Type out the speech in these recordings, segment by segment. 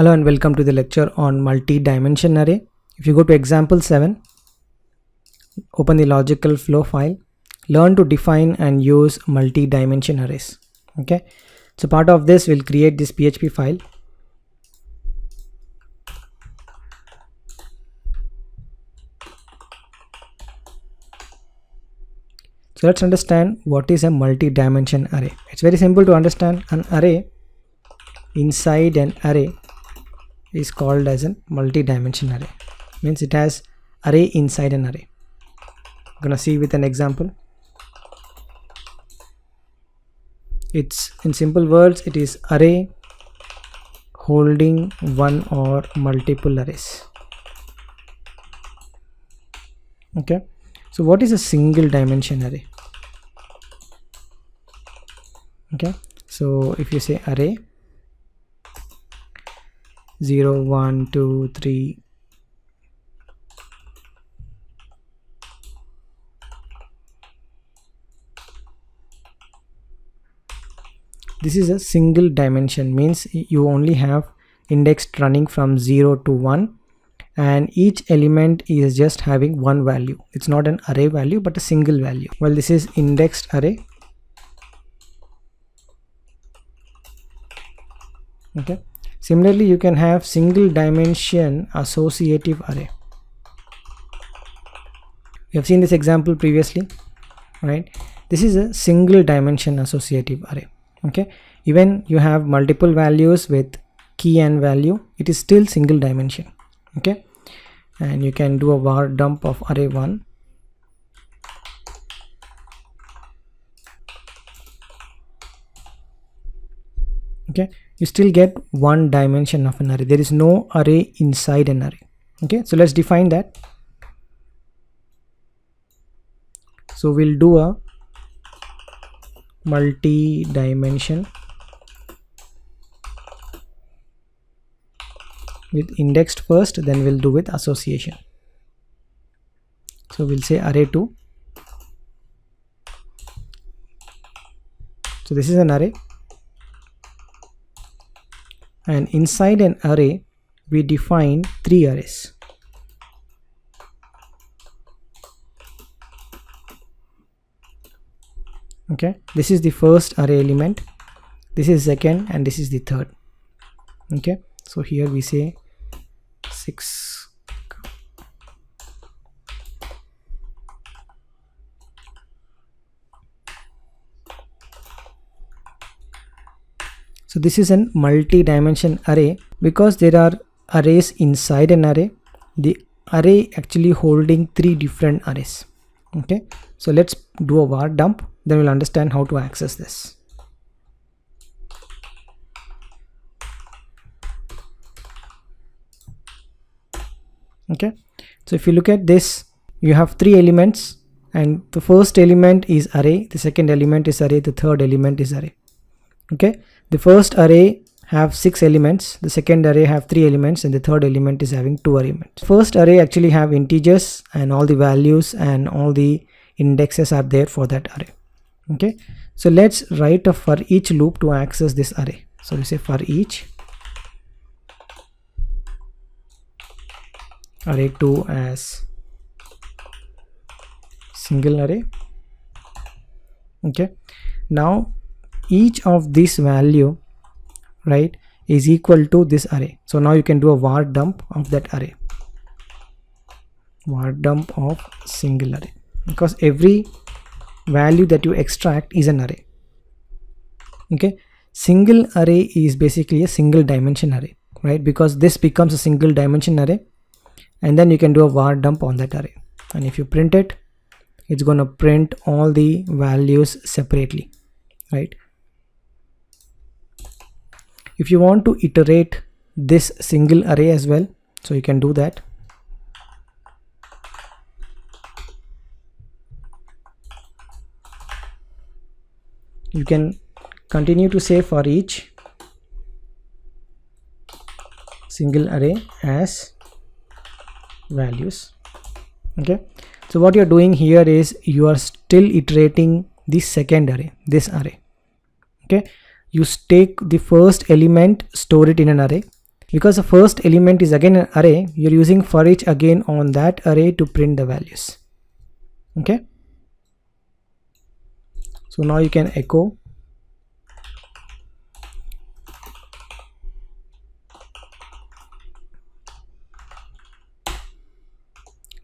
Hello and welcome to the lecture on multi-dimension array. If you go to example 7, open the logical flow file, learn to define and use multi-dimension arrays. Okay, so part of this will create this PHP file. So let's understand what is a multi-dimension array. It's very simple to understand. An array inside an array is called as a multi-dimension array. Means it has array inside an array. I'm gonna see with an example. It's in simple words, it is array holding one or multiple arrays. Okay, so what is a single dimension array? Okay, so if you say array 0 1 2 3, this is a single dimension, means you only have indexed running from 0 to 1 and each element is just having one value. It's not an array value but a single value. Well, this is indexed array. Okay, similarly you can have single dimension associative array. We have seen this example previously, right? This is a single dimension associative array. Okay, even you have multiple values with key and value, it is still single dimension. Okay, and you can do a var dump of array 1. Okay, you still get one dimension of an array. There is no array inside an array. Okay, so let's define that. So we'll do a multi-dimension with indexed first, then we'll do with association. So we'll say array 2. So this is an array, and inside an array we define 3 arrays. Okay, this is the first array element, this is second, and this is the third. Okay, so here we say 6. So this is a multi-dimension array because there are arrays inside an array. The array actually holding 3 different arrays. Okay, so let's do a var dump, then we'll understand how to access this. Okay, so if you look at this, you have 3 elements, and the first element is array, the second element is array, the third element is array. Okay, the first array have 6 elements, the second array have 3 elements, and the third element is having 2 elements. First array actually have integers and all the values and all the indexes are there for that array. Okay, so let's write a for each loop to access this array. So we say for each array 2 as single array. Okay, now each of this value, right, is equal to this array. So now you can do a var dump of that array, var dump of single array, because every value that you extract is an array. Okay, single array is basically a single dimension array, right, because this becomes a single dimension array, and then you can do a var dump on that array, and if you print it, it's going to print all the values separately, right? If you want to iterate this single array as well, so you can do that. You can continue to say for each single array as values. Okay, so what you're doing here is you are still iterating the second array, this array. Okay, you take the first element, store it in an array, because the first element is again an array, you're using for each again on that array to print the values. Okay, so now you can echo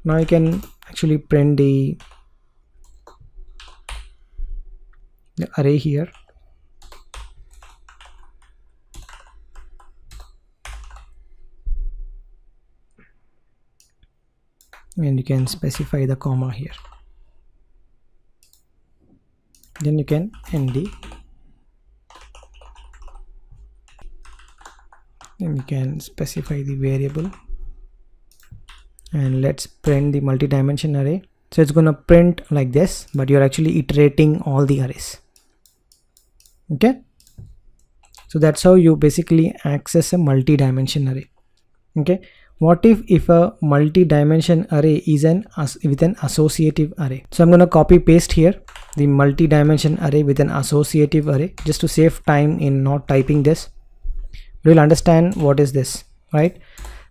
now you can actually print the array here. And you can specify the comma here. Then you can end the, and you can specify the variable, and let's print the multi-dimension array. So it's gonna print like this, but you're actually iterating all the arrays. Okay, so that's how you basically access a multi-dimension array. Okay, what if a multi-dimension array is with an associative array? So I'm gonna copy paste here the multi-dimension array with an associative array, just to save time in not typing this. We'll understand what is this, right?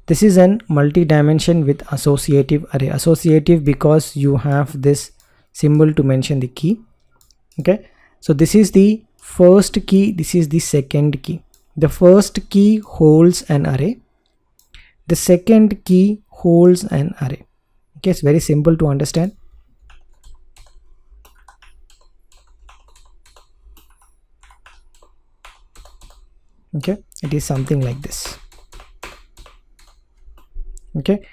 This is an multi-dimension with associative array. Associative because you have this symbol to mention the key. Okay, so this is the first key, this is the second key. The first key holds an array, the second key holds an array. Okay, it's very simple to understand. Okay, it is something like this. Okay,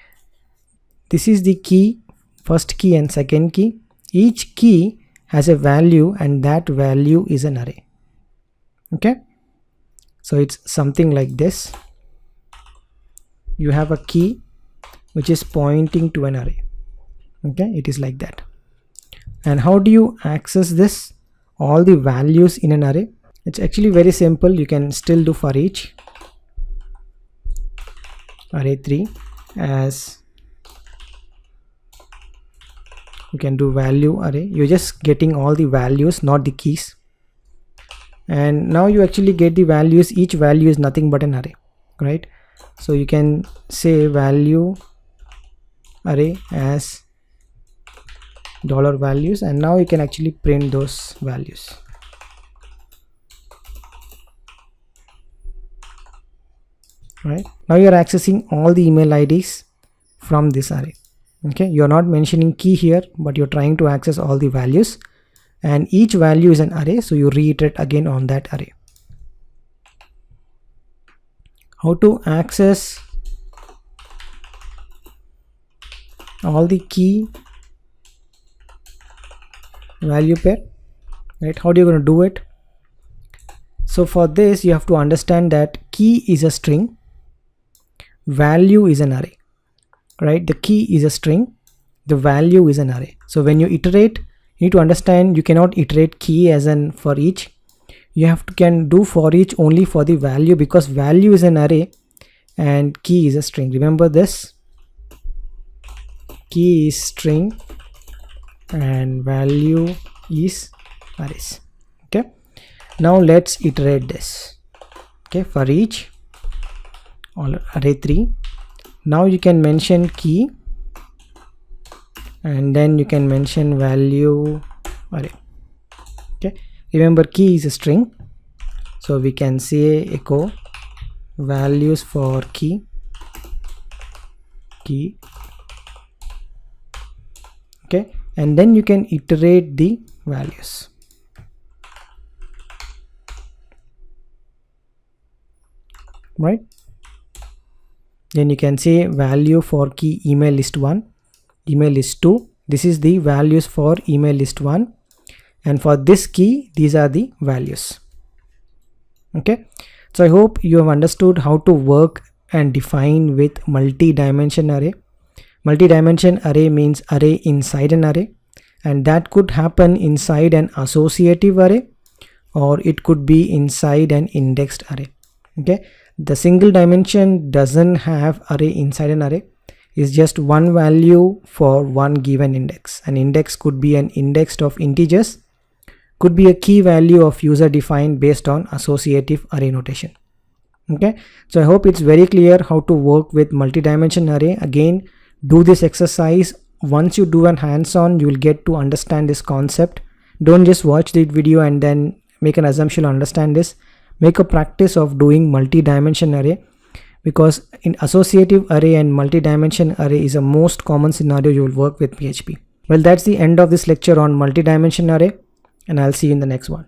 this is the key, first key and second key. Each key has a value and that value is an array. Okay, so it's something like this. You have a key which is pointing to an array. Okay, it is like that. And how do you access this, all the values in an array? It's actually very simple. You can still do for each array3 as you can do value array. You're just getting all the values, not the keys. And now you actually get the values. Each value is nothing but an array, right? So you can say value array as $values, and now you can actually print those values. Right, now you are accessing all the email IDs from this array. Okay, you are not mentioning key here, but you're trying to access all the values, and each value is an array, so you reiterate again on that array. How to access all the key value pair, right? How are you going to do it? So for this you have to understand that key is a string, value is an array, right? The key is a string, the value is an array. So when you iterate, you need to understand you cannot iterate key as an for each. You have to can do for each only for the value, because value is an array and key is a string. Remember this, key is string and value is arrays. Okay, now let's iterate this. Okay, for each all array3, now you can mention key and then you can mention value array. Okay, remember key is a string, so we can say echo values for key. Okay, and then you can iterate the values. Right, then you can say value for key email list 1, email list 2. This is the values for email list 1, and for this key these are the values. Okay, so I hope you have understood how to work and define with multi-dimension array. Multi-dimension array means array inside an array, and that could happen inside an associative array or it could be inside an indexed array. Okay, the single dimension doesn't have array inside an array. It's just one value for one given index. An index could be an index of integers, could be a key value of user defined based on associative array notation. Okay, so I hope it's very clear how to work with multi-dimension array. Again, do this exercise. Once you do an hands-on, you will get to understand this concept. Don't just watch the video and then make an assumption to understand this. Make a practice of doing multi-dimension array, because in associative array and multi-dimension array is a most common scenario you will work with PHP. Well, that's the end of this lecture on multi-dimension array, and I'll see you in the next one.